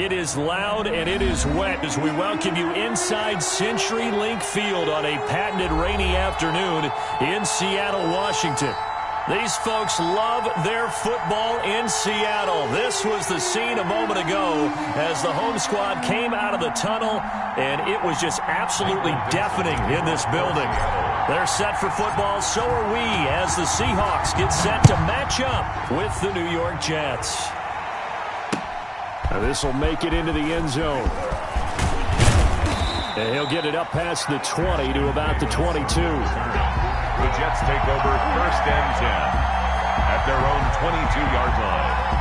It is loud and it is wet as we welcome you inside CenturyLink Field on a patented rainy afternoon in Seattle, Washington. These folks love their football in Seattle. This was the scene a moment ago as the home squad came out of the tunnel, and it was just absolutely deafening in this building. They're set for football, so are we, as the Seahawks get set to match up with the New York Jets. Now this will make it into the end zone. And he'll get it up past the 20 to about the 22. The Jets take over 1st and 10 at their own 22-yard line.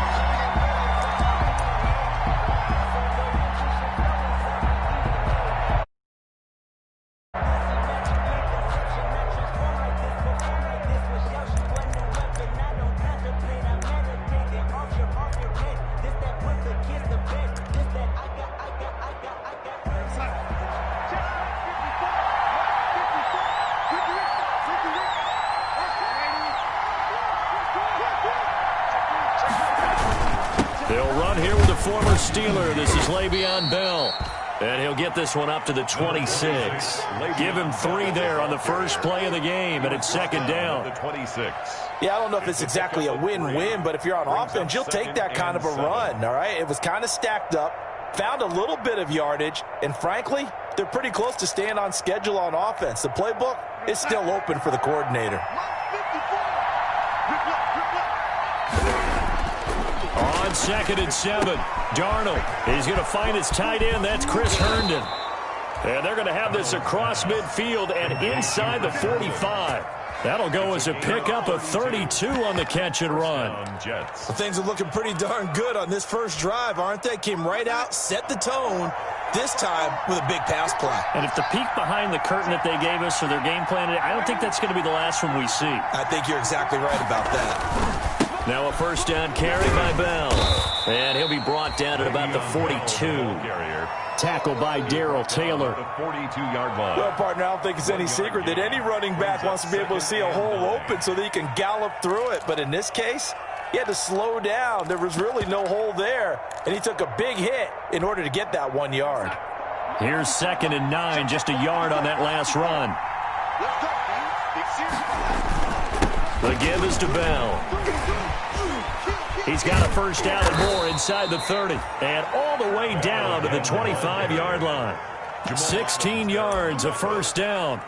Steeler, this is Le'Veon Bell, and he'll get this one up to the 26. Give him 3 there on the first play of the game, and it's 2nd down. The 26. Yeah, I don't know if it's exactly a win-win, but if you're on offense, you'll take that kind of a run, all right? It was kind of stacked up, found a little bit of yardage, and frankly, they're pretty close to staying on schedule on offense. The playbook is still open for the coordinator. On 2nd and 7, Darnold. He's going to find his tight end. That's Chris Herndon. And they're going to have this across midfield and inside the 45. That'll go as a pickup of 32 on the catch and run. Well, things are looking pretty darn good on this first drive, aren't they? Came right out, set the tone, this time with a big pass play. And if the peek behind the curtain that they gave us for their game plan, I don't think that's going to be the last one we see. I think you're exactly right about that. Now a 1st down carry by Bell. And he'll be brought down at about the 42. Tackled by Darrell Taylor. The 42-yard line. Well, partner, I don't think it's any secret that any running back wants to be able to see a hole open so that he can gallop through it. But in this case, he had to slow down. There was really no hole there. And he took a big hit in order to get that 1 yard. Here's 2nd and 9, just a yard on that last run. The give is to Bell. He's got a 1st down and more inside the 30. And all the way down to the 25-yard line. 16 yards, a 1st down.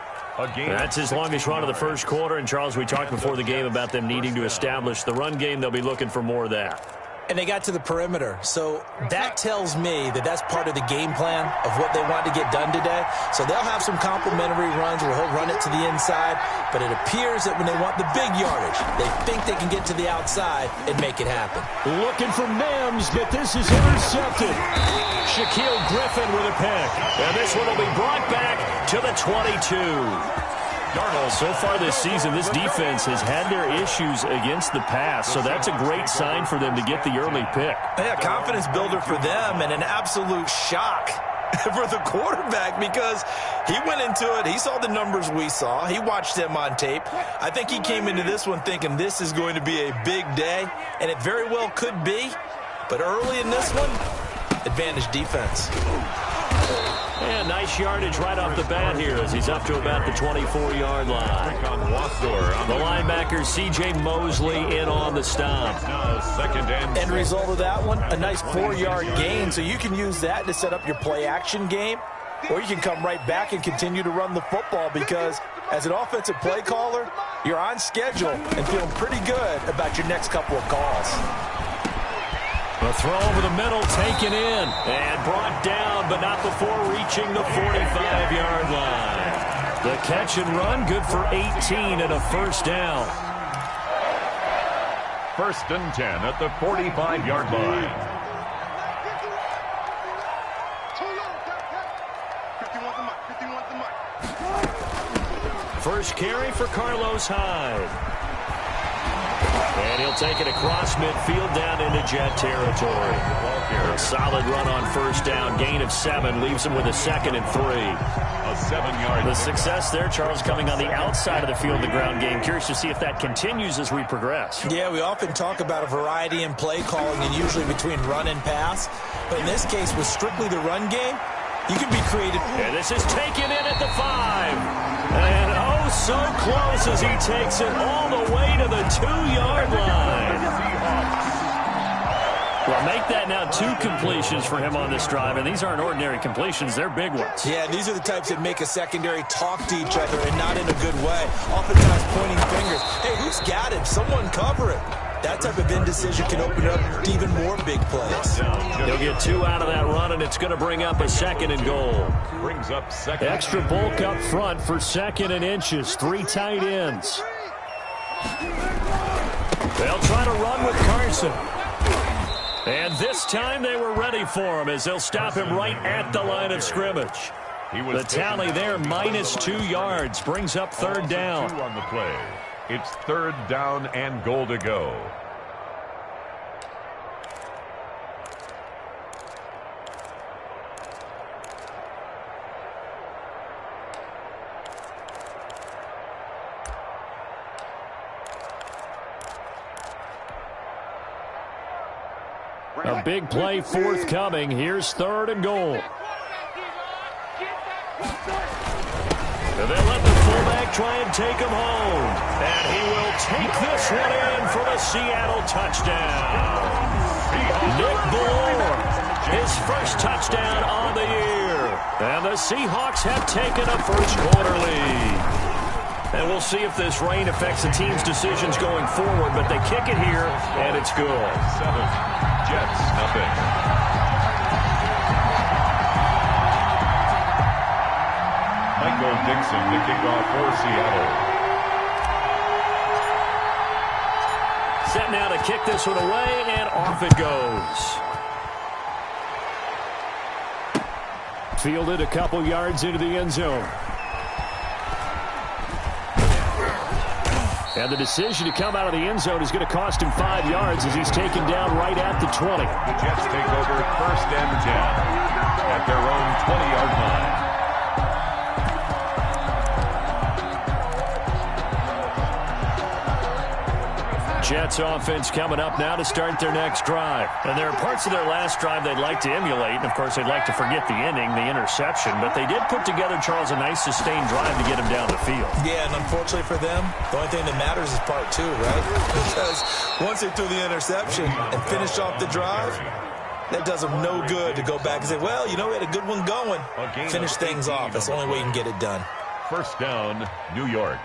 That's his longest run of the first quarter. And, Charles, we talked before the game about them needing to establish the run game. They'll be looking for more of that. And they got to the perimeter. So that tells me that that's part of the game plan of what they want to get done today. So they'll have some complimentary runs where he'll run it to the inside. But it appears that when they want the big yardage, they think they can get to the outside and make it happen. Looking for Mims, but this is intercepted. Shaquille Griffin with a pick. And this one will be brought back to the 22. Darnold, so far this season, this defense has had their issues against the pass, so that's a great sign for them to get the early pick. Yeah, confidence builder for them and an absolute shock for the quarterback because he went into it. He saw the numbers we saw. He watched them on tape. I think he came into this one thinking this is going to be a big day, and it very well could be. But early in this one, advantage defense. And nice yardage right off the bat here as he's up to about the 24-yard line. The linebacker, C.J. Mosley, in on the stop. End result of that one, a nice 4-yard gain. So you can use that to set up your play-action game, or you can come right back and continue to run the football because as an offensive play caller, you're on schedule and feeling pretty good about your next couple of calls. A throw over the middle, taken in, and brought down, but not before reaching the 45-yard line. The catch and run, good for 18 and a 1st down. 1st and 10 at the 45-yard line. First carry for Carlos Hyde. And he'll take it across midfield down into Jet territory. A solid run on first down. Gain of 7 leaves him with a 2nd and 3. A 7-yard. The success there, Charles, coming on the outside of the field, the ground game. Curious to see if that continues as we progress. Yeah, we often talk about a variety in play calling and usually between run and pass. But in this case, with strictly the run game, you can be creative. And this is taken in at the 5. And oh, so close as he takes it all the way to the 2-yard line. Well, make that now 2 completions for him on this drive, and these aren't ordinary completions. They're big ones. Yeah, these are the types that make a secondary talk to each other and not in a good way. Oftentimes pointing fingers. Hey, who's got him? Someone cover it. That type of indecision can open up even more big plays. He'll get 2 out of that run, and it's going to bring up a 2nd and goal. Brings up 2nd. Extra bulk up front for 2nd and inches. 3 tight ends. They'll try to run with Carson. And this time they were ready for him as they'll stop him right at the line of scrimmage. The tally there, minus 2 yards, brings up 3rd down. 2 on the play. It's 3rd down and goal to go. A big play forthcoming. Here's 3rd and goal. And they'll let the fullback try and take him home. And he will take this one in for the Seattle touchdown. Nick Bull, his first touchdown on the year. And the Seahawks have taken a first-quarter lead. And we'll see if this rain affects the team's decisions going forward, but they kick it here, and it's good. 7. Jets, nothing. Michael Dixon, the kickoff for Seattle. Set now to kick this one away, and off it goes. Fielded a couple yards into the end zone. And the decision to come out of the end zone is going to cost him 5 yards as he's taken down right at the 20. The Jets take over 1st and 10 at their own 20-yard line. Jets offense coming up now to start their next drive. And there are parts of their last drive they'd like to emulate. And, of course, they'd like to forget the ending, the interception. But they did put together, Charles, a nice sustained drive to get him down the field. Yeah, and unfortunately for them, the only thing that matters is part 2, right? Because once they threw the interception and finished off the drive, that does them no good to go back and say, well, you know, we had a good one going. Finish things off. That's the only way you can get it done. 1st down, New York.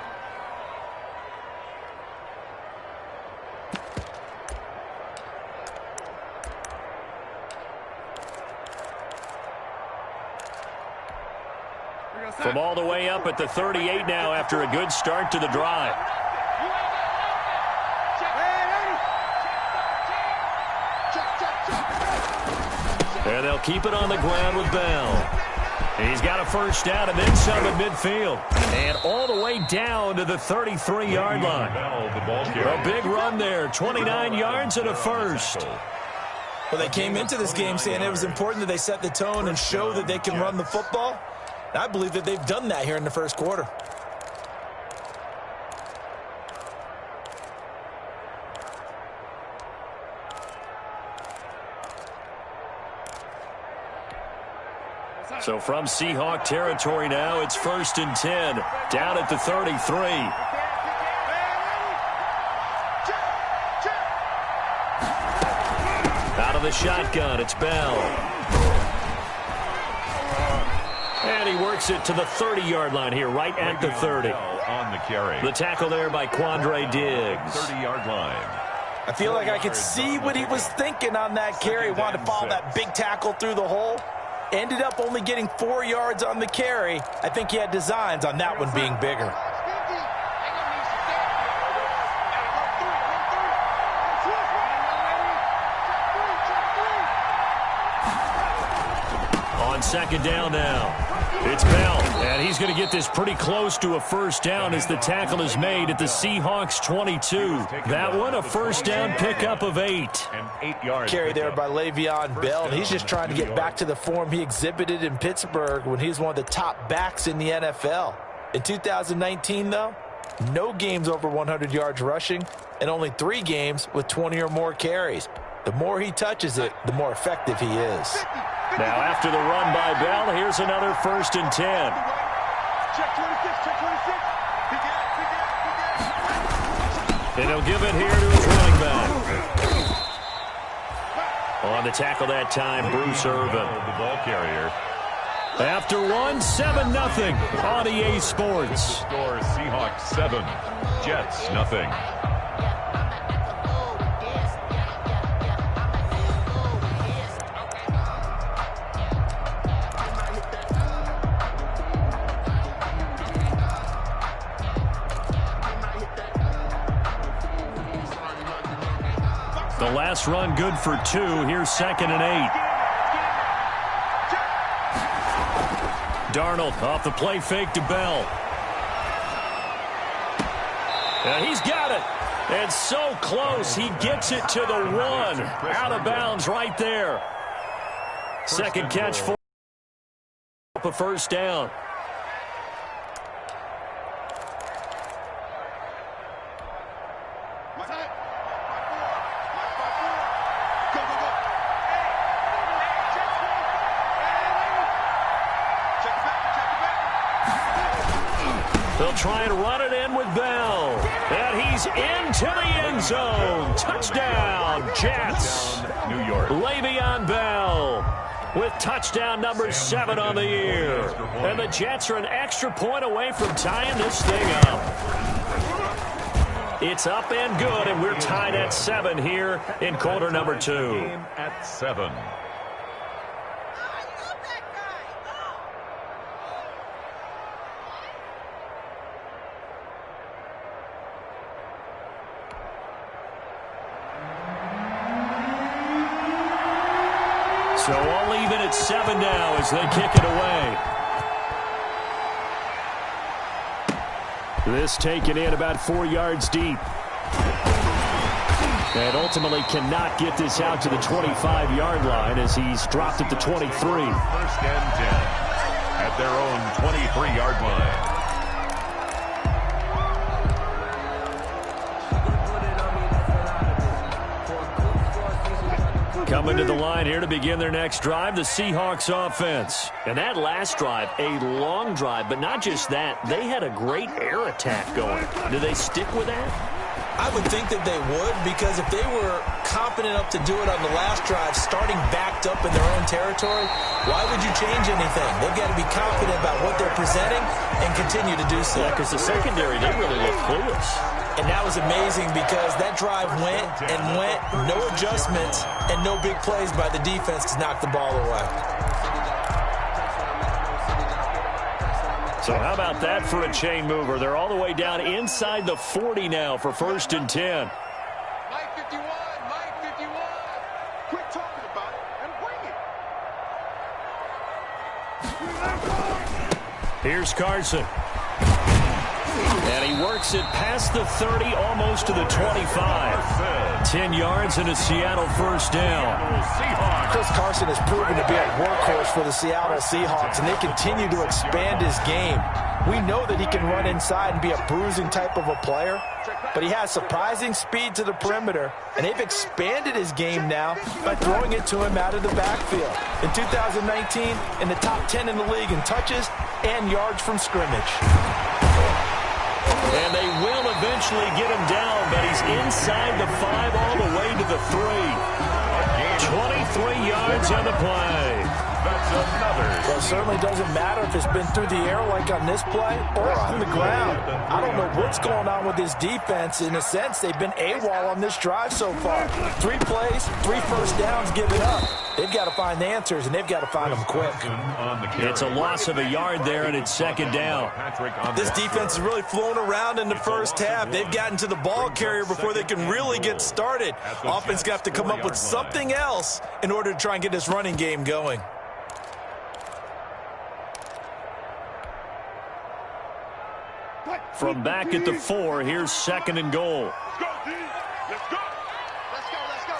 From all the way up at the 38 now after a good start to the drive. And they'll keep it on the ground with Bell. He's got a first down and then some at midfield. And all the way down to the 33-yard line. A big run there, 29 yards and a first. Well, they came into this game saying it was important that they set the tone and show that they can run the football. I believe that they've done that here in the first quarter. So from Seahawk territory now, it's 1st and 10, down at the 33. Out of the shotgun, it's Bell. And he works it to the 30-yard line here, right at the 30. On the carry. The tackle there by Quandre Diggs. 30-yard line. I feel like I could see what he was thinking on that carry. Wanted to follow that big tackle through the hole. Ended up only getting 4 yards on the carry. I think he had designs on that one being bigger. On 2nd down now. It's Bell, and he's going to get this pretty close to a first down as the tackle is made at the Seahawks 22. That one, a first down pickup of 8. And 8 yards. Carry there by Le'Veon Bell, and he's just trying to get back to the form he exhibited in Pittsburgh when he was one of the top backs in the NFL. In 2019, though, no games over 100 yards rushing and only 3 games with 20 or more carries. The more he touches it, the more effective he is. Now after the run by Bell, here's another 1st and 10. And he'll give it here to his running back. On the tackle that time, Bruce Irvin. The ball carrier. After one, 7-0 on EA Sports. Score Seahawks 7, Jets nothing. The last run good for 2. Here's 2nd and 8. Darnold off the play fake to Bell. And he's got it. And so close, he gets it to the 1. Out of bounds right there. Second catch for a first down. They'll try and run it in with Bell. And he's into the end zone. Touchdown, Jets. New York. Le'Veon Bell with touchdown number 7 on the year. And the Jets are an extra point away from tying this thing up. It's up and good, and we're tied at 7 here in quarter number 2. Game at 7. So all even at 7 now as they kick it away. This taken in about 4 yards deep. And ultimately cannot get this out to the 25-yard line as he's dropped at the 23. 1st and 10 at their own 23-yard line. Coming to the line here to begin their next drive, the Seahawks offense. And that last drive, a long drive, but not just that. They had a great air attack going. Do they stick with that? I would think that they would, because if they were confident enough to do it on the last drive, starting backed up in their own territory, why would you change anything? They've got to be confident about what they're presenting and continue to do so. Yeah, because the secondary, they really look clueless. And that was amazing because that drive went and went, no adjustments, and no big plays by the defense to knock the ball away. So how about that for a chain mover? They're all the way down inside the 40 now for 1st and 10. Mike 51, Mike 51. Quit talking about it and bring it. Here's Carson. And he works it past the 30, almost to the 25. 10 yards and a Seattle first down. Chris Carson has proven to be a workhorse for the Seattle Seahawks, and they continue to expand his game. We know that he can run inside and be a bruising type of a player, but he has surprising speed to the perimeter, and they've expanded his game now by throwing it to him out of the backfield. In 2019, in the top 10 in the league in touches and yards from scrimmage. And they will eventually get him down, but he's inside the 5 all the way to the 3. 23 yards on the play. That's another. Well, it certainly doesn't matter if it's been through the air like on this play or on the ground. I don't know what's going on with this defense. In a sense, they've been AWOL on this drive so far. 3 plays, 3 first downs given up. They've got to find the answers, and they've got to find them quick. It's a loss of a yard there, and it's 2nd down. This defense is really flown around in the first half. They've gotten to the ball carrier before they can really get started. Offense got to come up with something else in order to try and get this running game going. From back at the 4, here's 2nd and goal. Let's go, D. Let's go. Let's go, let's go.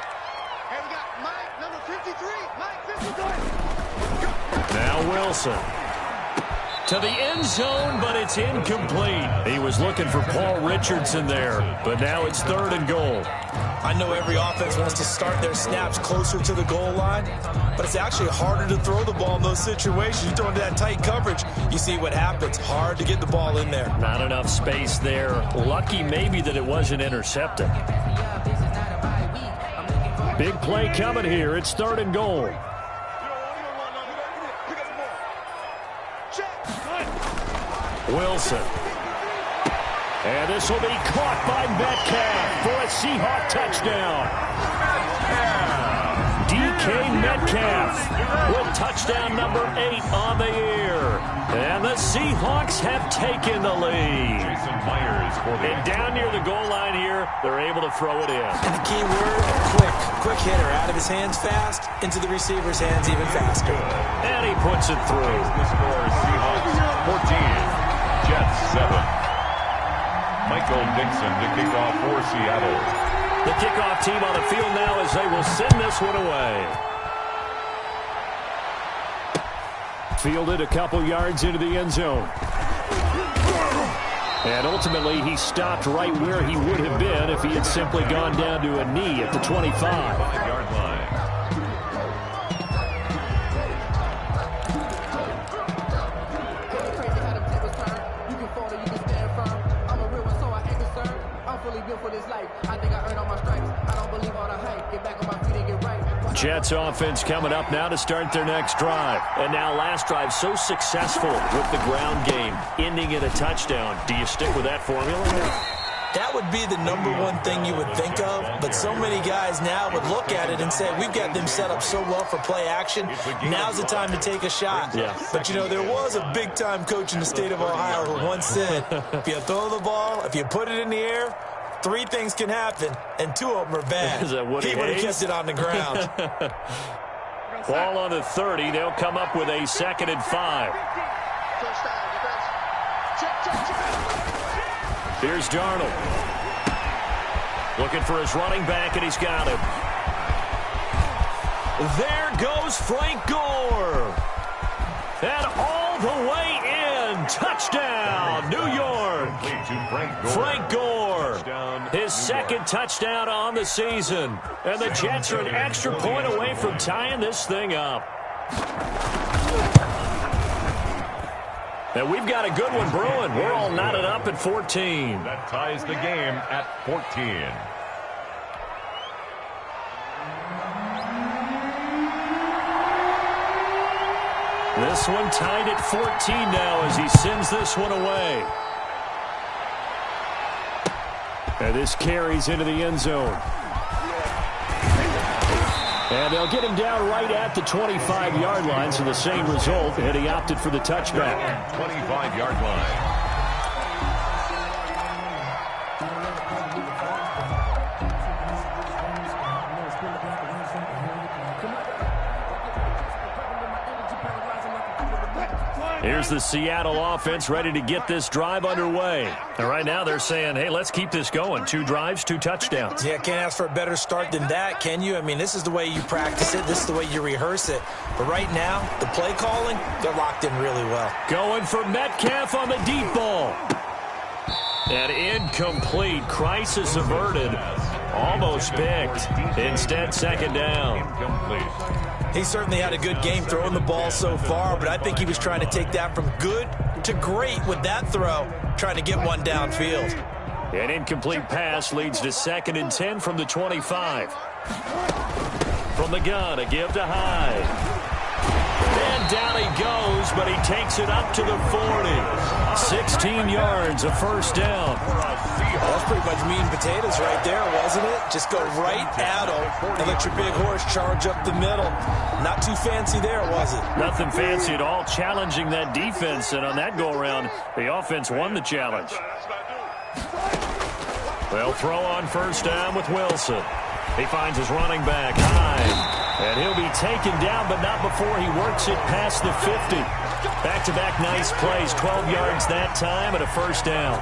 Hey, we got Mike, number 53. Mike, 53. Now Wilson. To the end zone, but it's incomplete. He was looking for Paul Richardson there, but now it's 3rd and goal. I know every offense wants to start their snaps closer to the goal line, but it's actually harder to throw the ball in those situations. You throw into that tight coverage, you see what happens. Hard to get the ball in there. Not enough space there. Lucky maybe that it wasn't intercepted. Big play coming here. It's 3rd and goal. Wilson. And this will be caught by Metcalf for a Seahawk touchdown. DK Metcalf with touchdown number 8 on the year. And the Seahawks have taken the lead. And down near the goal line here, they're able to throw it in. And the key word, quick. Quick hitter. Out of his hands fast, into the receiver's hands even faster. And he puts it through. The score, Seahawks 14. Jets 7. Michael Dixon to kick off for Seattle. The kickoff team on the field now as they will send this one away. Fielded a couple yards into the end zone. And ultimately he stopped right where he would have been if he had simply gone down to a knee at the 25. 5-yard line. Jets offense coming up now to start their next drive. And now last drive so successful with the ground game, ending in a touchdown. Do you stick with that formula? That would be the number one thing you would think of, but so many guys now would look at it and say, we've got them set up so well for play action. Now's the time to take a shot. Yeah. But, you know, there was a big-time coach in the state of Ohio who once said, if you throw the ball, if you put it in the air, 3 things can happen, and 2 of them are bad. Is that Woody He would have Hayes? kept it on the ground. Ball on the 30. They'll come up with a 2nd and 5. Here's Darnold. Looking for his running back, and he's got him. There goes Frank Gore. And all the way in. Touchdown, New York. Frank Gore. His 2nd touchdown on the season. And the Jets are an extra point away from tying this thing up. And we've got a good one brewing. We're all knotted up at 14. That ties the game at 14. This one tied at 14 now as he sends this one away. And this carries into the end zone. And they'll get him down right at the 25-yard line, so the same result, and he opted for the touchback. 25-yard line. Here's the Seattle offense ready to get this drive underway. And right now they're saying, hey, let's keep this going. 2 drives, 2 touchdowns. Yeah, can't ask for a better start than that, can you? I mean, this is the way you practice it. This is the way you rehearse it. But right now, the play calling, they're locked in really well. Going for Metcalf on the deep ball. And incomplete. Crisis averted. Almost picked. Instead, 2nd down. Incomplete. He certainly had a good game throwing the ball so far, but I think he was trying to take that from good to great with that throw, trying to get one downfield. An incomplete pass leads to 2nd and 10 from the 25. From the gun, a give to Hyde. And down he goes, but he takes it up to the 40. 16 yards, a 1st down. That's pretty much meat and potatoes right there, wasn't it? Just go right at him and let your big horse charge up the middle. Not too fancy there, was it? Nothing fancy at all, challenging that defense. And on that go-around, the offense won the challenge. They'll throw on 1st down with Wilson. He finds his running back, Hyde. And he'll be taken down, but not before he works it past the 50. Back-to-back nice plays, 12 yards that time and a first down.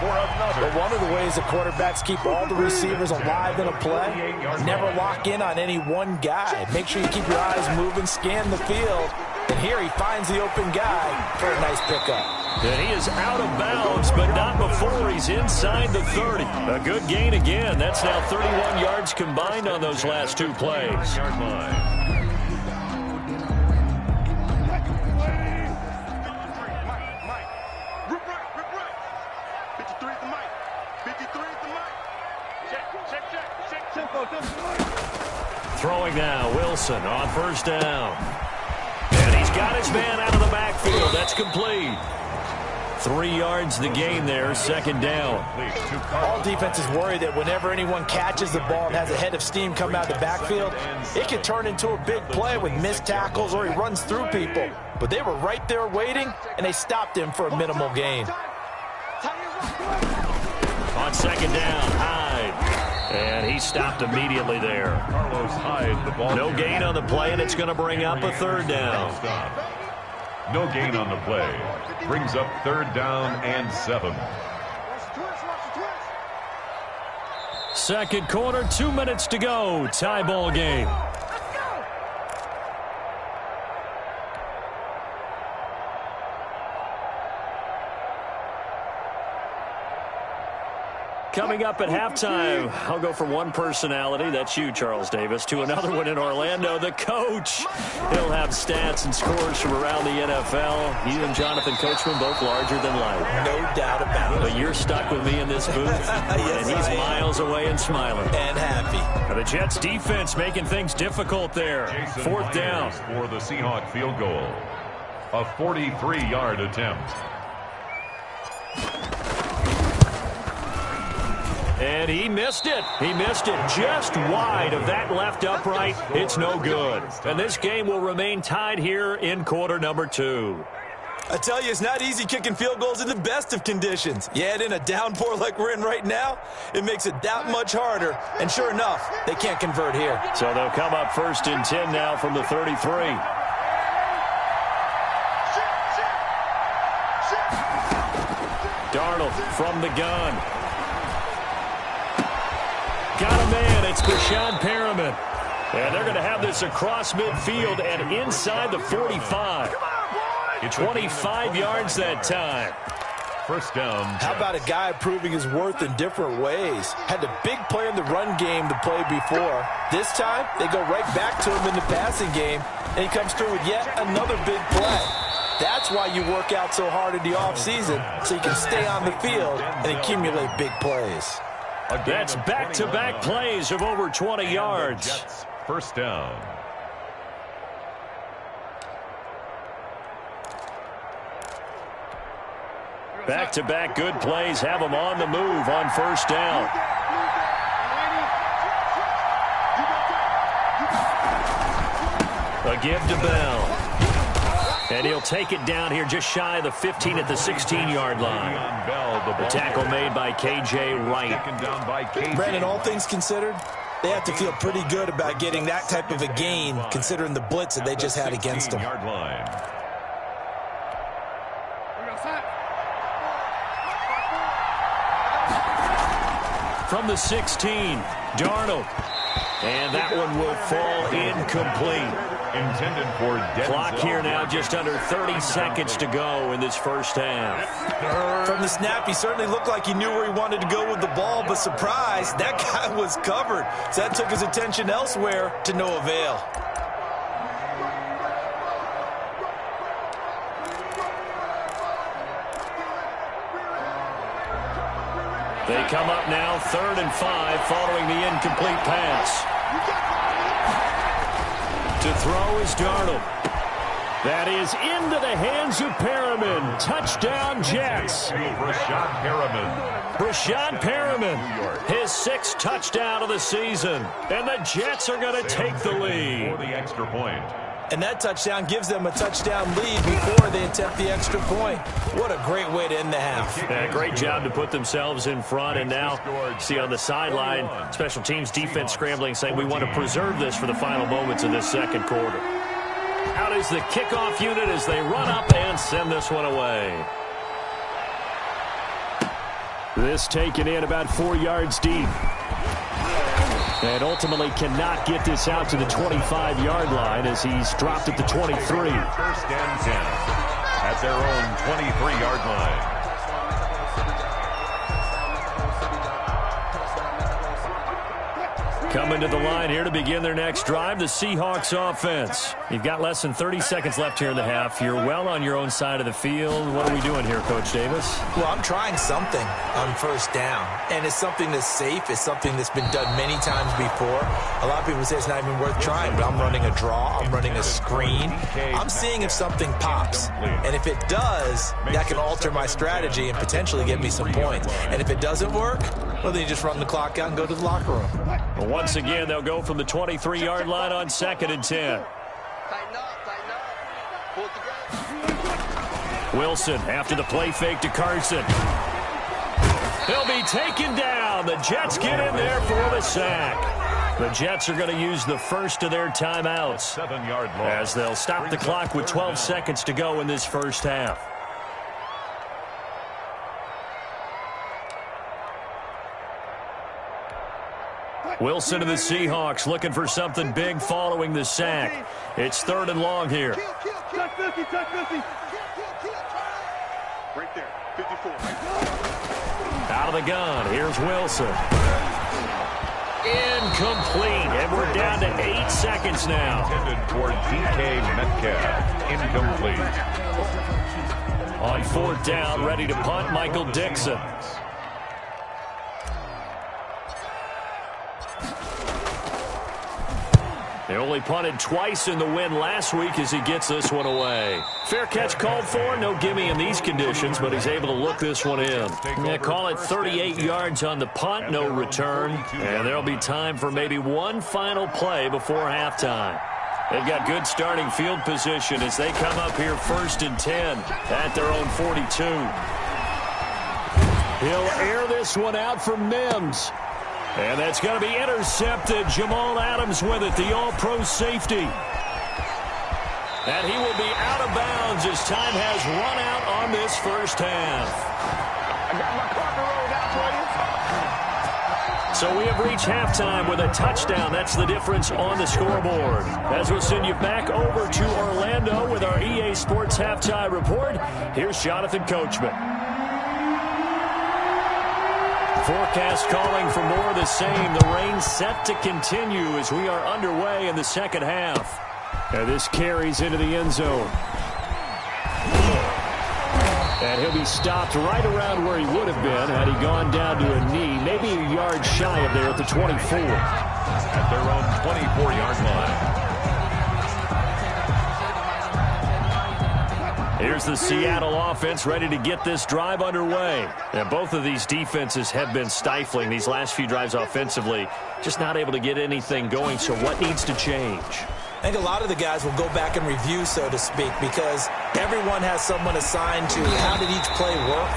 But one of the ways the quarterbacks keep all the receivers alive in a play, never lock in on any one guy. Make sure you keep your eyes moving, scan the field. And here he finds the open guy for a nice pickup. And he is out of bounds, but not before he's inside the 30. A good gain again. That's now 31 yards combined on those last two plays. Yard line. Throwing now, Wilson on first down. And he's got his man out of the backfield. That's complete. 3 yards the gain there, second down. All defenses worry that whenever anyone catches the ball and has a head of steam come out of the backfield, it can turn into a big play with missed tackles or he runs through people. But they were right there waiting, and they stopped him for a minimal gain. On second down, Hyde. And he stopped immediately there. Carlos Hyde, the ball. No gain on the play, and it's going to bring up a third down. No gain on the play. Brings up third down and 7. Second quarter, 2 minutes to go. Tie ball game. Coming up at halftime, I'll go from one personality, that's you, Charles Davis, to another one in Orlando, the coach. He'll have stats and scores from around the NFL. You and Jonathan Coachman, both larger than life. No doubt about it. But you're stuck with me in this booth, Yes, and he's miles away and smiling. And happy. Now the Jets defense making things difficult there. Jason Fourth down. Myers for the Seahawk field goal. A 43-yard attempt. And he missed it. He missed it just wide of that left upright. It's no good. And this game will remain tied here in quarter number 2. I tell you, it's not easy kicking field goals in the best of conditions. You add in a downpour like we're in right now, it makes it that much harder. And sure enough, they can't convert here. So they'll come up 1st and 10 now from the 33. Darnold from the gun. Got a man. It's Brashad Perriman. And they're going to have this across midfield and inside the 45. 25 yards that time. First down. How about a guy proving his worth in different ways? Had a big play in the run game to play before. This time, they go right back to him in the passing game, and he comes through with yet another big play. That's why you work out so hard in the offseason, so you can stay on the field and accumulate big plays. That's back-to-back plays of over 20 yards. Jets, first down. Back-to-back good plays have them on the move on first down. A give to Bell. And he'll take it down here just shy of the 15 at the 16-yard line. The tackle made by K.J. Wright. Brandon, all things considered, they have to feel pretty good about getting that type of a gain, considering the blitz that they just had against them. From the 16, Darnold. And that one will fall incomplete. Intended for Clock here now, just under 30 seconds to go in this first half. From the snap, he certainly looked like he knew where he wanted to go with the ball, but surprise, that guy was covered. So that took his attention elsewhere to no avail. They come up now, 3rd and 5, following the incomplete pass. To throw is Darnold. That is into the hands of Perriman. Touchdown, Jets. Brashad Perriman. Brashad Perriman, his 6th touchdown of the season. And the Jets are going to take the lead. For the extra point. And that touchdown gives them a touchdown lead before they attempt the extra point. What a great way to end the half. Yeah, great job to put themselves in front. And now, see on the sideline, special teams defense scrambling, saying we want to preserve this for the final moments of this second quarter. Out is the kickoff unit as they run up and send this one away. This taken in about 4 yards deep. And ultimately cannot get this out to the 25-yard line as he's dropped at the 23. First and 10 at their own 23-yard line. Coming to the line here to begin their next drive, the Seahawks offense. You've got less than 30 seconds left here in the half. You're well on your own side of the field. What are we doing here, Coach Davis? Well, I'm trying something on first down, and it's something that's safe. It's something that's been done many times before. A lot of people say it's not even worth trying, but I'm running a draw. I'm running a screen. I'm seeing if something pops, and if it does, that can alter my strategy and potentially get me some points. And if it doesn't work, well, then you just run the clock out and go to the locker room. Well, once again, they'll go from the 23-yard line on 2nd and 10. Tighten up, tighten up. Pull it together. Wilson after the play fake to Carson. He'll be taken down. The Jets get in there for the sack. The Jets are going to use the first of their timeouts 7-yard loss as they'll stop the clock with 12 seconds to go in this first half. Wilson to the Seahawks looking for something big following the sack. It's 3rd and long here. Touch 50, touch 50. Right there, 54. Out of the gun, here's Wilson. Incomplete, and we're down to 8 seconds now. intended for DK Metcalf. Incomplete. On 4th down, ready to punt, Michael Dixon. They only punted twice in the win last week as he gets this one away. Fair catch called for. No gimme in these conditions, but he's able to look this one in. They call it 38 yards on the punt, no return. And there'll be time for maybe one final play before halftime. They've got good starting field position as they come up here 1st and 10 at their own 42. He'll air this one out for Mims. And that's going to be intercepted. Jamal Adams with it, the all-pro safety. And he will be out of bounds as time has run out on this first half. I got my carpet rolled out for you. So we have reached halftime with a touchdown. That's the difference on the scoreboard. As we'll send you back over to Orlando with our EA Sports Halftime Report, here's Jonathan Coachman. Forecast calling for more of the same. The rain set to continue as we are underway in the second half. And this carries into the end zone. And he'll be stopped right around where he would have been had he gone down to a knee, maybe a yard shy of there at the 24. At their own 24-yard line. Here's the Seattle offense ready to get this drive underway. And both of these defenses have been stifling these last few drives offensively. Just not able to get anything going, so what needs to change? I think a lot of the guys will go back and review, so to speak, because everyone has someone assigned to how did each play work.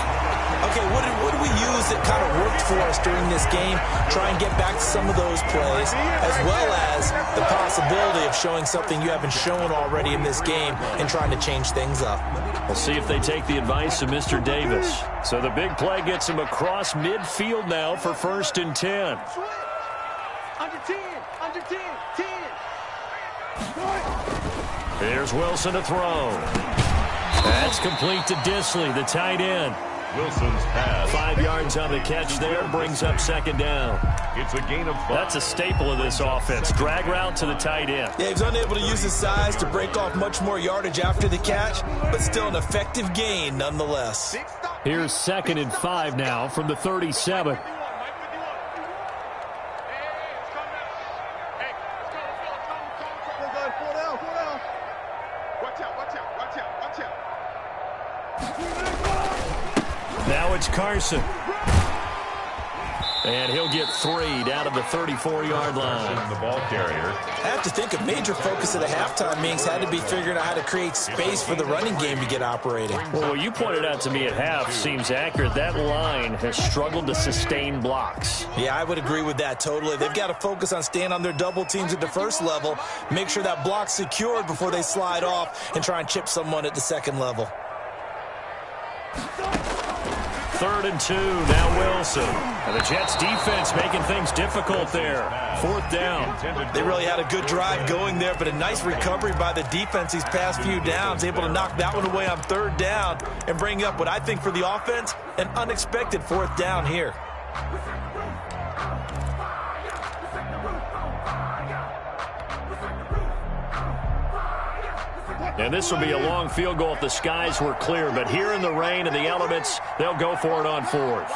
Okay, what did we use that kind of worked for us during this game? Try and get back to some of those plays, as well as the possibility of showing something you haven't shown already in this game and trying to change things up. We'll see if they take the advice of Mr. Davis. So the big play gets him across midfield now for 1st and 10. Under 10, under 10, 10. Here's Wilson to throw. That's complete to Disley, the tight end. Wilson's pass. 5 yards on the catch there, brings up 2nd down. It's a gain of 5. That's a staple of this offense. Drag route to the tight end. Yeah, he was unable to use his size to break off much more yardage after the catch, but still an effective gain nonetheless. Here's 2nd and 5 now from the 37. Now it's Carson. And he'll get 3 down to the 34-yard line. The ball carrier. I have to think a major focus of the halftime meetings had to be figuring out how to create space for the running game to get operating. Well, what you pointed out to me at half seems accurate. That line has struggled to sustain blocks. Yeah, I would agree with that totally. They've got to focus on staying on their double teams at the first level, make sure that block's secured before they slide off and try and chip someone at the second level. 3rd and 2, now Wilson. And the Jets defense making things difficult there. 4th down. They really had a good drive going there, but a nice recovery by the defense these past few downs, able to knock that one away on 3rd down and bring up what I think for the offense, an unexpected 4th down here. And this will be a long field goal if the skies were clear. But here in the rain and the elements, they'll go for it on 4th.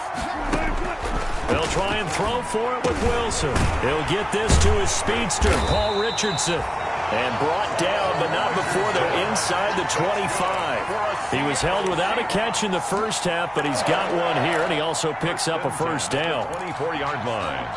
They'll try and throw for it with Wilson. He'll get this to his speedster, Paul Richardson. And brought down, but not before they're inside the 25. He was held without a catch in the first half, but he's got one here, and he also picks up a first down. 24-yard line.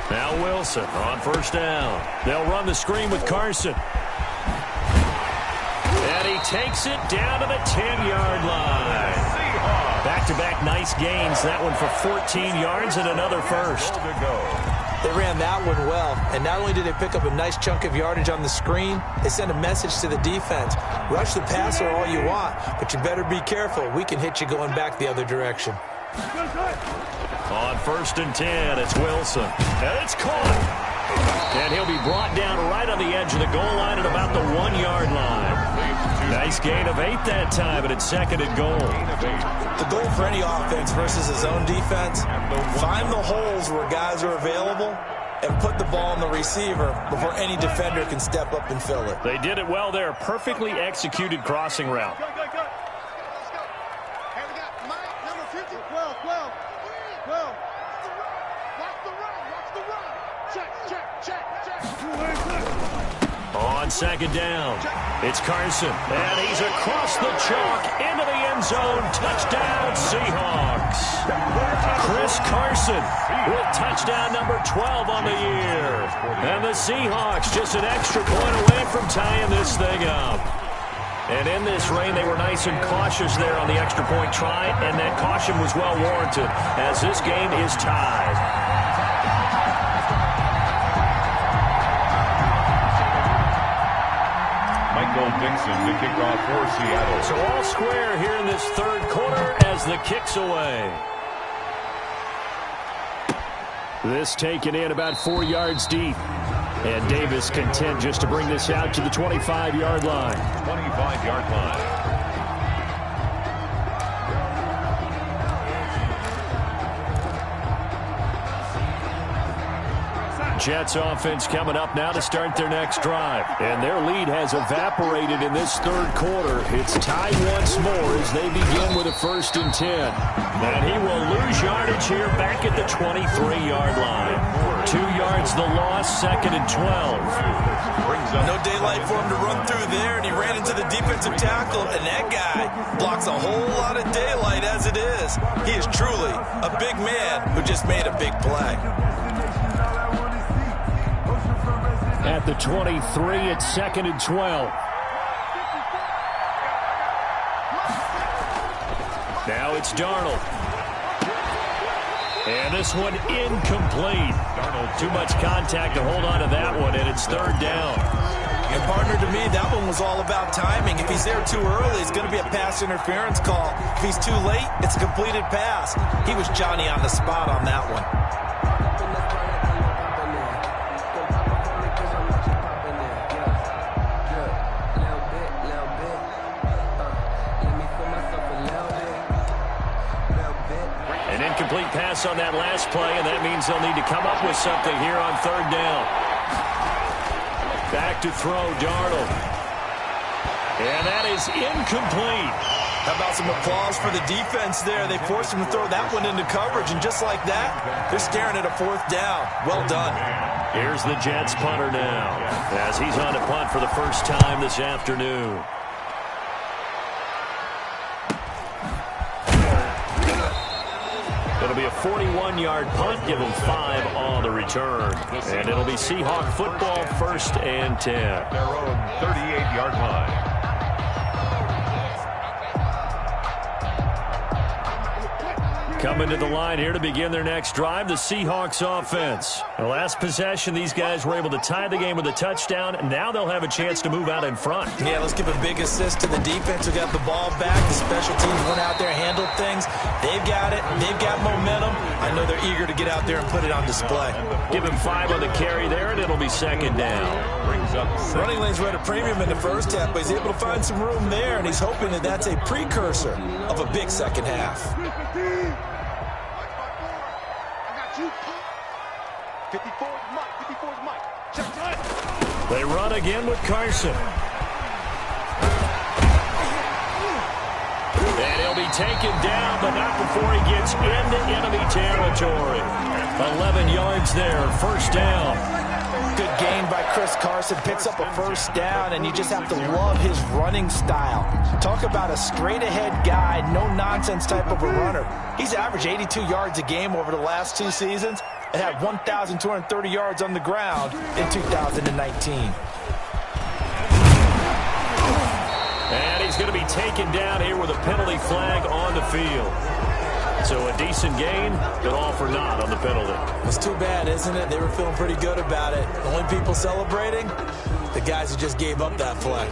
Now Wilson on 1st down. They'll run the screen with Carson. And he takes it down to the 10-yard line. Back-to-back nice gains. That one for 14 yards and another first. They ran that one well, and not only did they pick up a nice chunk of yardage on the screen, they sent a message to the defense. Rush the passer all you want, but you better be careful. We can hit you going back the other direction. On 1st and 10, it's Wilson. And it's caught. And he'll be brought down right on the edge of the goal line at about the 1-yard line. Nice gain of 8 that time, and it's 2nd and goal. The goal for any offense versus his own defense, find the holes where guys are available and put the ball on the receiver before any defender can step up and fill it. They did it well there. Perfectly executed crossing route. Go, go, go. Let's go. Hey, we got Mike, number 50. 12, 12. 12. Watch the run. Watch the run. Check, check, check, check. On 2nd down, it's Carson. And he's across the chalk into the end zone. Touchdown, Seahawks. Chris Carson with touchdown number 12 on the year. And the Seahawks just an extra point away from tying this thing up. And in this rain, they were nice and cautious there on the extra point try, and that caution was well warranted as this game is tied. Michael Dixon to kick off for Seattle. So all square here in this 3rd quarter as the kick's away. This taken in about 4 yards deep. And Davis content just to bring this out to the 25-yard line. 25-yard line. Jets offense coming up now to start their next drive. And their lead has evaporated in this 3rd quarter. It's tied once more as they begin with a 1st and 10. And he will lose yardage here back at the 23-yard line. 2 yards the loss, 2nd and 12. No daylight for him to run through there, and he ran into the defensive tackle, and that guy blocks a whole lot of daylight as it is. He is truly a big man who just made a big play. At the 23, it's 2nd and 12. Now it's Darnold. And this one incomplete. Darnold, too much contact to hold on to that one, and it's 3rd down. And partner, to me, that one was all about timing. If he's there too early, it's going to be a pass interference call. If he's too late, it's a completed pass. He was Johnny on the spot on that one. Incomplete pass on that last play, and that means they'll need to come up with something here on 3rd down. Back to throw, Darnold. And that is incomplete. How about some applause for the defense there? They forced him to throw that one into coverage, and just like that, they're staring at a 4th down. Well done. Here's the Jets punter now, as he's on to punt for the first time this afternoon. It'll be a 41-yard punt, give him 5 on the return. And it'll be Seahawk football, 1st and 10. Their own 38-yard line. Coming to the line here to begin their next drive, the Seahawks offense. The last possession, these guys were able to tie the game with a touchdown. Now they'll have a chance to move out in front. Yeah, let's give a big assist to the defense who got the ball back. The special teams went out there, handled things. They've got it. They've got momentum. I know they're eager to get out there and put it on display. Give him 5 on the carry there, and it'll be 2nd down. Brings up Running lanes were at a premium in the first half, but he's able to find some room there, and he's hoping that that's a precursor of a big second half. 54's Mike. 54's Mike. Check time. They run again with Carson. And he'll be taken down, but not before he gets into enemy territory. 11 yards there, 1st down. Good gain by Chris Carson. Picks up a 1st down, and you just have to love his running style. Talk about a straight-ahead guy, no-nonsense type of a runner. He's averaged 82 yards a game over the last 2 seasons and had 1,230 yards on the ground in 2019. And he's going to be taken down here with a penalty flag on the field. So a decent gain, but all for naught on the penalty. It's too bad, isn't it? They were feeling pretty good about it. The only people celebrating, the guys who just gave up that play.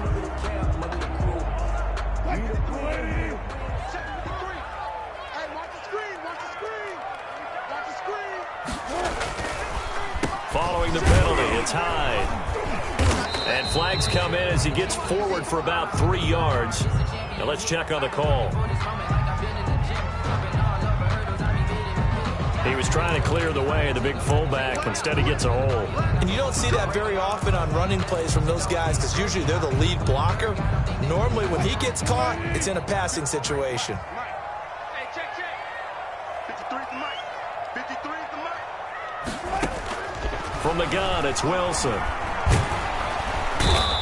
Following the penalty, it's Hyde. And flags come in as he gets forward for about 3 yards. Now let's check on the call. He was trying to clear the way, the big fullback. Instead, he gets a hole. And you don't see that very often on running plays from those guys because usually they're the lead blocker. Normally, when he gets caught, it's in a passing situation. Hey, check. 53's the Mike. 53's the Mike. From the gun, it's Wilson.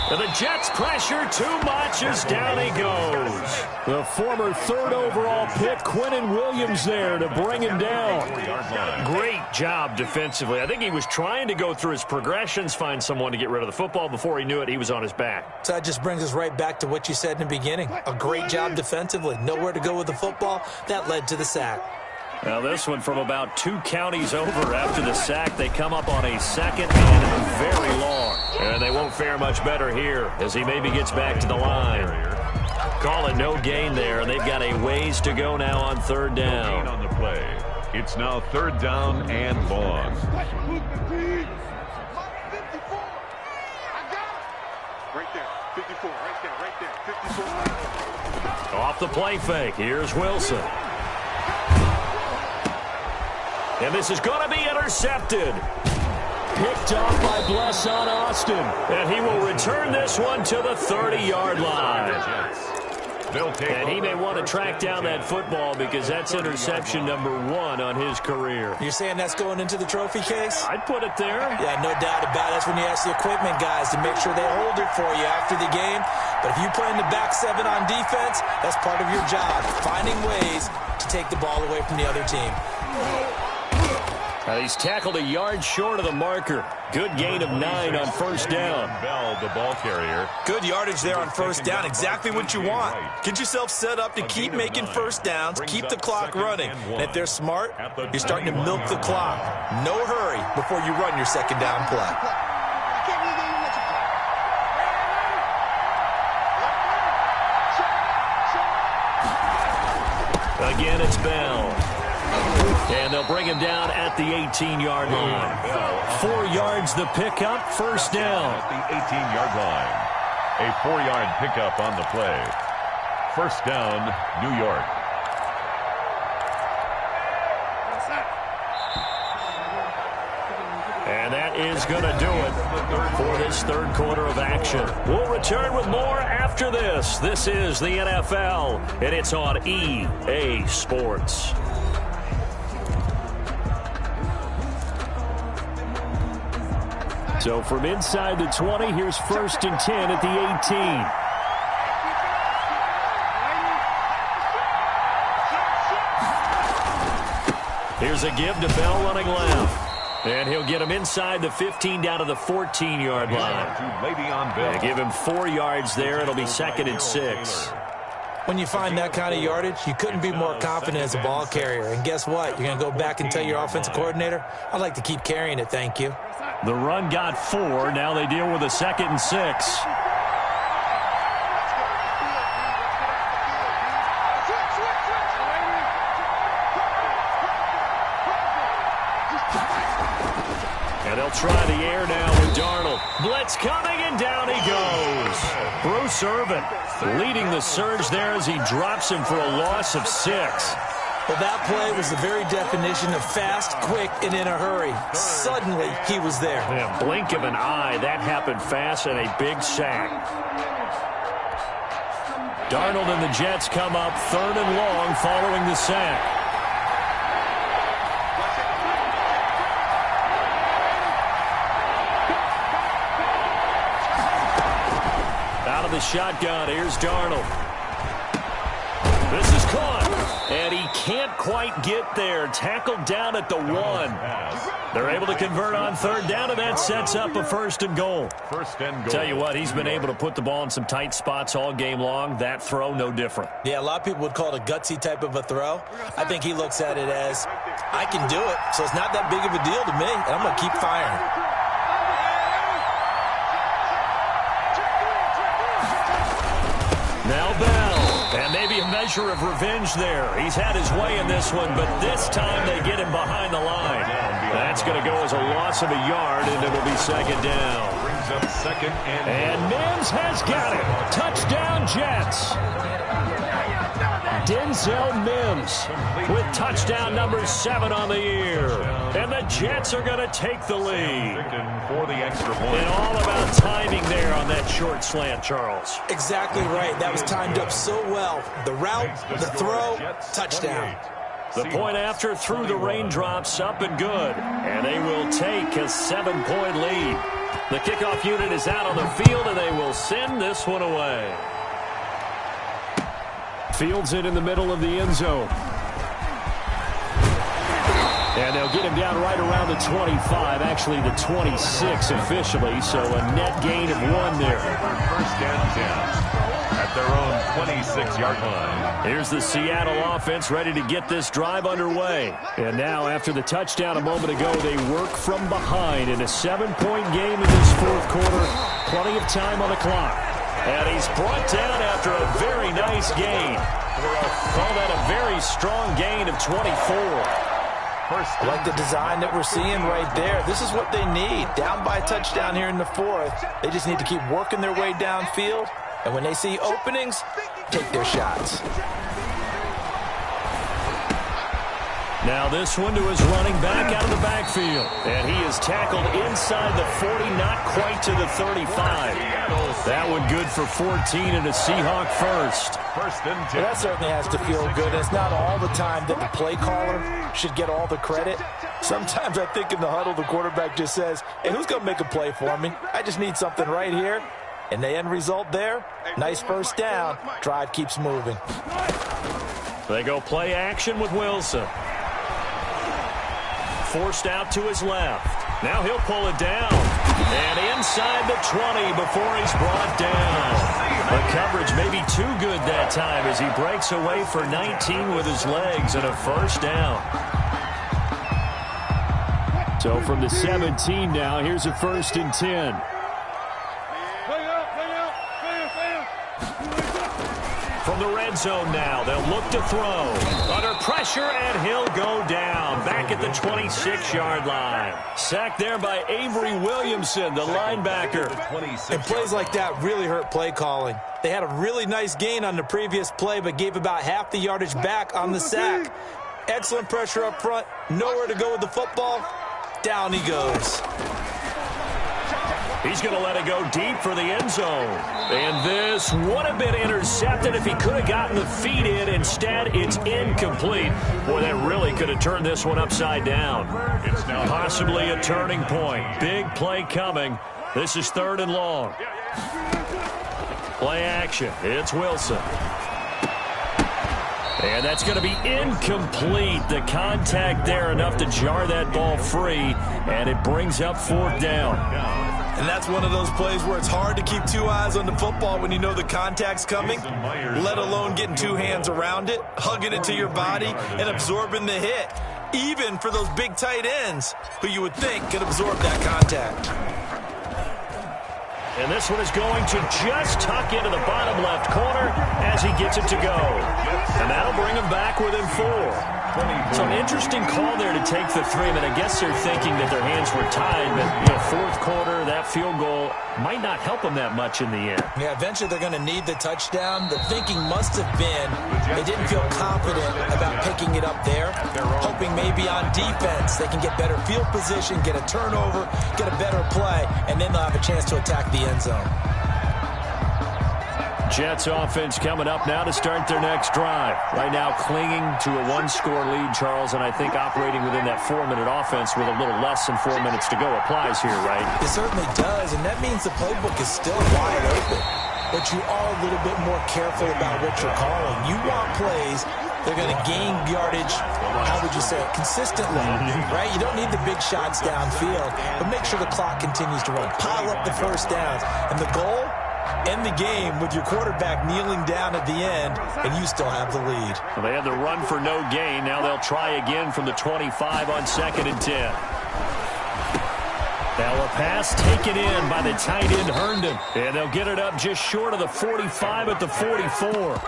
And the Jets pressure too much as down he goes. The former 3rd overall pick, Quinnen Williams there to bring him down. Great job defensively. I think he was trying to go through his progressions, find someone to get rid of the football. Before he knew it, he was on his back. So that just brings us right back to what you said in the beginning. A great job defensively. Nowhere to go with the football. That led to the sack. Now this one from about 2 counties over after the sack. They come up on a 2nd and very long. And they won't fare much better here as he maybe gets back to the line. Call it no gain there, and they've got a ways to go now on 3rd down. No gain on the play. It's now 3rd down and long. 54. I got it. Right there. 54. Right there. 54. Off the play fake. Here's Wilson. And this is going to be intercepted. Picked off by Blesson Austin. And he will return this one to the 30-yard line. And he may want to track down that football because that's interception number 1 on his career. You're saying that's going into the trophy case? I'd put it there. Yeah, no doubt about it. That's when you ask the equipment guys to make sure they hold it for you after the game. But if you play in the back 7 on defense, that's part of your job, finding ways to take the ball away from the other team. He's tackled a yard short of the marker. Good gain of 9 on 1st down. Bell, the ball carrier. Good yardage there on 1st down. Exactly what you want. Get yourself set up to keep making 1st downs, keep the clock running. And if they're smart, you're starting to milk the clock. No hurry before you run your 2nd down play. Again, it's Bell. And they'll bring him down at the 18-yard line. 4 yards the pickup, 1st down. At the 18-yard line. A 4-yard pickup on the play. 1st down, New York. And that is going to do it for this third quarter of action. We'll return with more after this. This is the NFL, and it's on EA Sports. So from inside the 20, here's 1st and 10 at the 18. Here's a give to Bell running left. And he'll get him inside the 15 down to the 14-yard line. They give him 4 yards there. It'll be 2nd and 6. When you find that kind of yardage, you couldn't be more confident as a ball carrier. And guess what? You're going to go back and tell your offensive coordinator, I'd like to keep carrying it, thank you. The run got 4. Now they deal with a 2nd and 6. And they'll try the air now with Darnold. Blitz coming, and down he goes. Bruce Irvin leading the surge there as he drops him for a loss of 6. Well, that play was the very definition of fast, quick, and in a hurry. Suddenly, he was there. Yeah, blink of an eye. That happened fast, and a big sack. Darnold and the Jets come up 3rd and long following the sack. Out of the shotgun, here's Darnold. This is caught. And he can't quite get there. Tackled down at the 1. They're able to convert on 3rd down, and that sets up a 1st and goal. Tell you what, he's been able to put the ball in some tight spots all game long. That throw, no different. Yeah, a lot of people would call it a gutsy type of a throw. I think he looks at it as, I can do it, so it's not that big of a deal to me, and I'm going to keep firing. Now Bell, and maybe a measure of revenge there. He's had his way in this one, but this time they get him behind the line. That's going to go as a loss of a yard, and it'll be 2nd down. Brings up 2nd and Mims has got it. Touchdown, Jets. Denzel Mims with touchdown number 7 on the year. And the Jets are going to take the lead. For the extra point. And all about timing there on that short slant, Charles. Exactly right. That was timed up so well. The route, the throw, touchdown. The point after through the raindrops, up and good. And they will take a 7-point lead. The kickoff unit is out on the field, and they will send this one away. Fields it in the middle of the end zone. And they'll get him down right around the 25, actually the 26 officially, so a net gain of 1 there. 1st and 10 at their own 26-yard line. Here's the Seattle offense ready to get this drive underway. And now after the touchdown a moment ago, they work from behind in a 7-point game in this 4th quarter. Plenty of time on the clock. And he's brought down after a very nice gain. Call that a very strong gain of 24. I like the design that we're seeing right there. This is what they need. Down by a touchdown here in the 4th. They just need to keep working their way downfield. And when they see openings, take their shots. Now this one to his running back out of the backfield. And he is tackled inside the 40, not quite to the 35. That one good for 14 and a Seahawk first. 1st and 10. Well, that certainly has to feel good. It's not all the time that the play caller should get all the credit. Sometimes I think in the huddle the quarterback just says, hey, who's going to make a play for me? I just need something right here. And the end result there, nice 1st down. Drive keeps moving. They go play action with Wilson. Forced out to his left. Now he'll pull it down. And inside the 20 before he's brought down. The coverage may be too good that time as he breaks away for 19 with his legs and a 1st down. So from the 17 now, here's a 1st and 10. From the red zone now, they'll look to throw. Under pressure, and he'll go down. Back at the 26-yard line. Sacked there by Avery Williamson, the linebacker. And plays like that really hurt play calling. They had a really nice gain on the previous play, but gave about half the yardage back on the sack. Excellent pressure up front. Nowhere to go with the football. Down he goes. He's going to let it go deep for the end zone. And this would have been intercepted if he could have gotten the feet in. Instead, it's incomplete. Boy, that really could have turned this one upside down. It's now possibly a turning point. Big play coming. This is 3rd and long. Play action. It's Wilson. And that's going to be incomplete. The contact there enough to jar that ball free. And it brings up 4th down. And that's one of those plays where it's hard to keep 2 eyes on the football when you know the contact's coming, let alone getting 2 hands around it, hugging it to your body, and absorbing the hit, even for those big tight ends who you would think could absorb that contact. And this one is going to just tuck into the bottom left corner as he gets it to go. And that'll bring him back within 4. So an interesting call there to take the 3. I mean, I guess they're thinking that their hands were tied, but, 4th quarter, that field goal might not help them that much in the end. Yeah, eventually they're going to need the touchdown. The thinking must have been they didn't feel confident about picking it up there, hoping maybe on defense they can get better field position, get a turnover, get a better play, and then they'll have a chance to attack the end zone. Jets offense coming up now to start their next drive. Right now clinging to a 1-score lead, Charles, and I think operating within that 4-minute offense with a little less than 4 minutes to go applies here, right? It certainly does, and that means the playbook is still wide open. But you are a little bit more careful about what you're calling. You want plays they're going to gain yardage, how would you say it, consistently, right? You don't need the big shots downfield, but make sure the clock continues to run. Pile up the first downs. And the goal? End the game with your quarterback kneeling down at the end, and you still have the lead. Well, they had the run for no gain. Now they'll try again from the 25 on 2nd and 10. Now a pass taken in by the tight end Herndon. And they'll get it up just short of the 45 at the 44.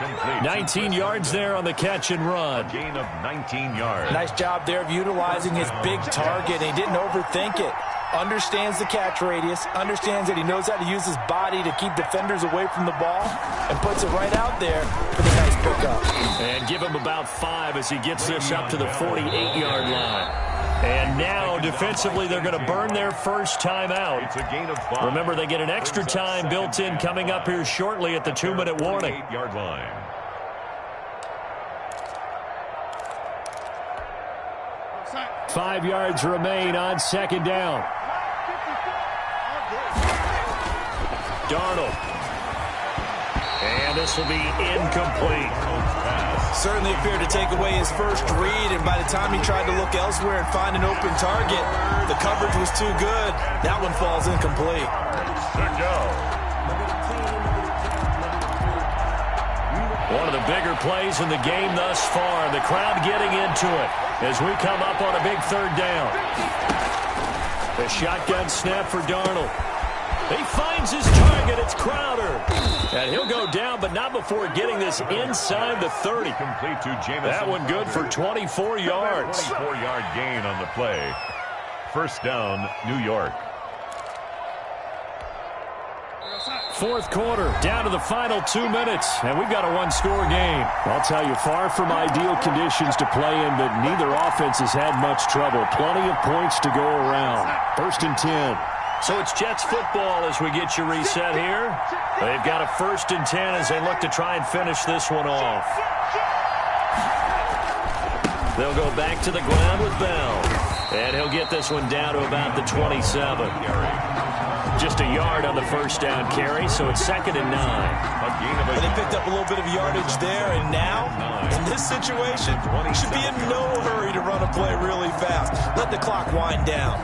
19 yards there on the catch and run. A gain of 19 yards. Nice job there of utilizing his big target. He didn't overthink it. Understands the catch radius, understands that he knows how to use his body to keep defenders away from the ball, and puts it right out there for the nice pickup. And give him about 5 as he gets this up to the 48-yard line. And now, defensively, they're going to burn their first time out. It's a gain of 5. Remember, they get an extra time built in coming up here shortly at the 2-minute warning. 8-yard line. – 5 yards remain on 2nd down. Darnold. And this will be incomplete. Certainly appeared to take away his first read, and by the time he tried to look elsewhere and find an open target, the coverage was too good. That one falls incomplete. Good go. One of the bigger plays in the game thus far. The crowd getting into it as we come up on a big 3rd down. The shotgun snap for Darnold. He finds his target. It's Crowder. And he'll go down, but not before getting this inside the 30. Complete to Jameson. That one good for 24 yards. 24-yard gain on the play. 1st down, New York. 4th quarter, down to the final 2 minutes, and we've got a 1-score game. I'll tell you, far from ideal conditions to play in, but neither offense has had much trouble. Plenty of points to go around. 1st and 10. So it's Jets football as we get you reset here. They've got a 1st and 10 as they look to try and finish this one off. They'll go back to the ground with Bell. And he'll get this one down to about the 27. Just a yard on the 1st down carry, so it's 2nd and 9. And they picked up a little bit of yardage there, and now, in this situation, should be in no hurry to run a play really fast. Let the clock wind down.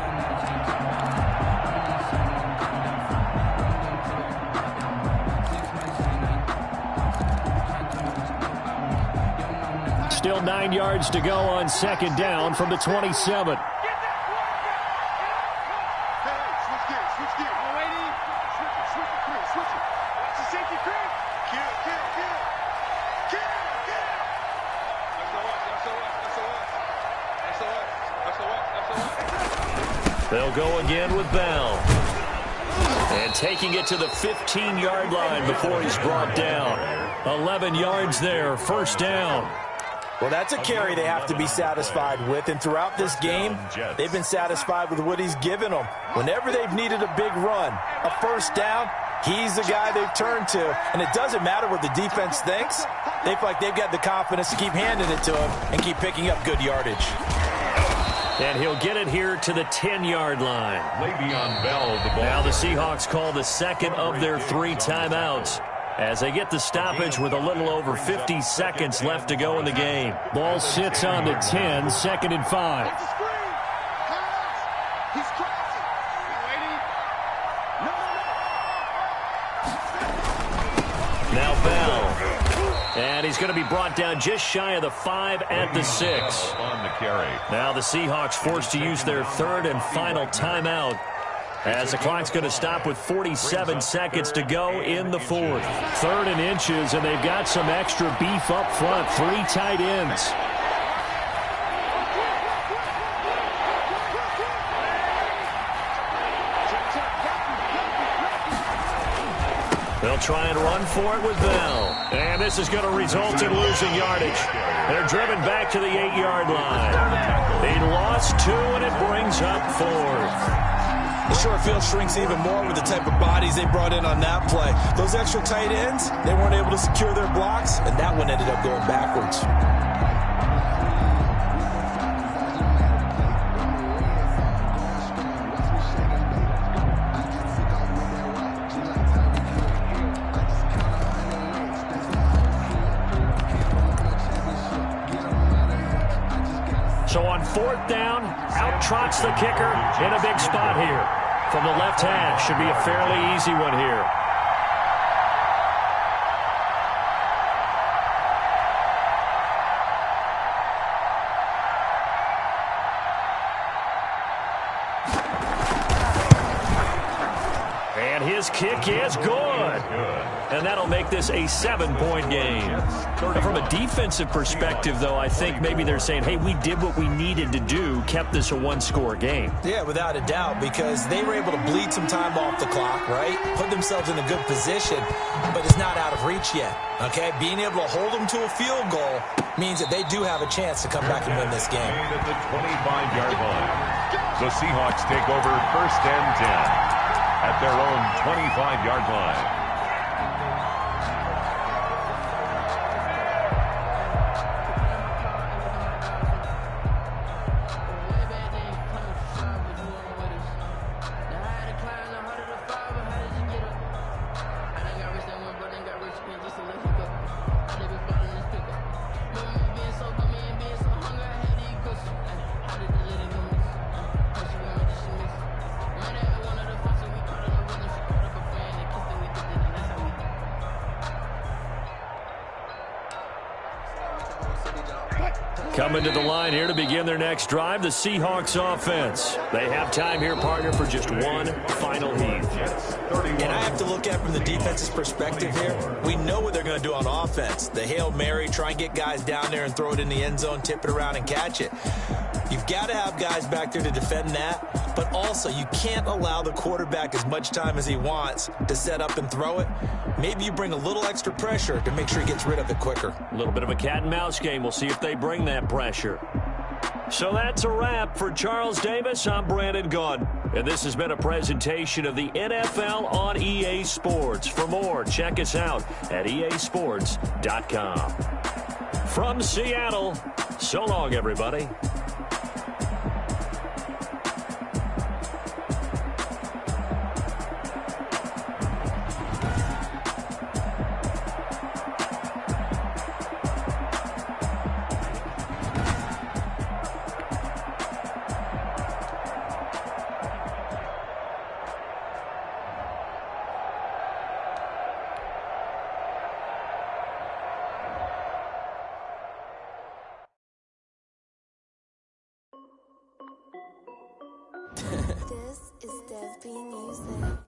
Still 9 yards to go on 2nd down from the 27. They'll go again with Bell. And taking it to the 15-yard line before he's brought down. 11 yards there, 1st down. Well, that's a carry they have to be satisfied with, and throughout this game, they've been satisfied with what he's given them. Whenever they've needed a big run, a first down, he's the guy they've turned to, and it doesn't matter what the defense thinks. They feel like they've got the confidence to keep handing it to him and keep picking up good yardage. And he'll get it here to the 10-yard line. Le'Veon Bell, the ball. Now the Seahawks call the second of their 3 timeouts as they get the stoppage with a little over 50 seconds left to go in the game. Ball sits on the 10, 2nd and 5. He's crossing. Waiting. No. Now Bell. And he's going to be brought down just shy of the 5 at the 6. On the carry. Now the Seahawks forced to use their 3rd and final timeout as the clock's going to stop with 47 seconds to go in the 4th. 3rd and inches, and they've got some extra beef up front. 3 tight ends. They'll try and run for it with Bell. And this is going to result in losing yardage. They're driven back to the 8-yard line. They lost 2, and it brings up 4th. The short field shrinks even more with the type of bodies they brought in on that play. Those extra tight ends, they weren't able to secure their blocks, and that one ended up going backwards. So on 4th down, out trots the kicker in a big spot here. From the left hash, should be a fairly easy one here. And his kick is good. And that'll make this a 7-point game. From a defensive perspective, though, I think maybe they're saying, hey, we did what we needed to do, kept this a 1-score game. Yeah, without a doubt, because they were able to bleed some time off the clock, right? Put themselves in a good position, but it's not out of reach yet, okay? Being able to hold them to a field goal means that they do have a chance to come back and win this game. At the 25-yard line. The Seahawks take over 1st and 10 at their own 25-yard line. Coming to the line here to begin their next drive, the Seahawks offense. They have time here, partner, for just one final heave. And I have to look at it from the defense's perspective here. We know what they're going to do on offense. The Hail Mary, try and get guys down there and throw it in the end zone, tip it around and catch it. You've got to have guys back there to defend that, but also you can't allow the quarterback as much time as he wants to set up and throw it. Maybe you bring a little extra pressure to make sure he gets rid of it quicker. A little bit of a cat and mouse game. We'll see if they bring that pressure. So that's a wrap for Charles Davis. I'm Brandon Gaudin, and this has been a presentation of the NFL on EA Sports. For more, check us out at easports.com. From Seattle, so long, everybody. This is Dev B Music.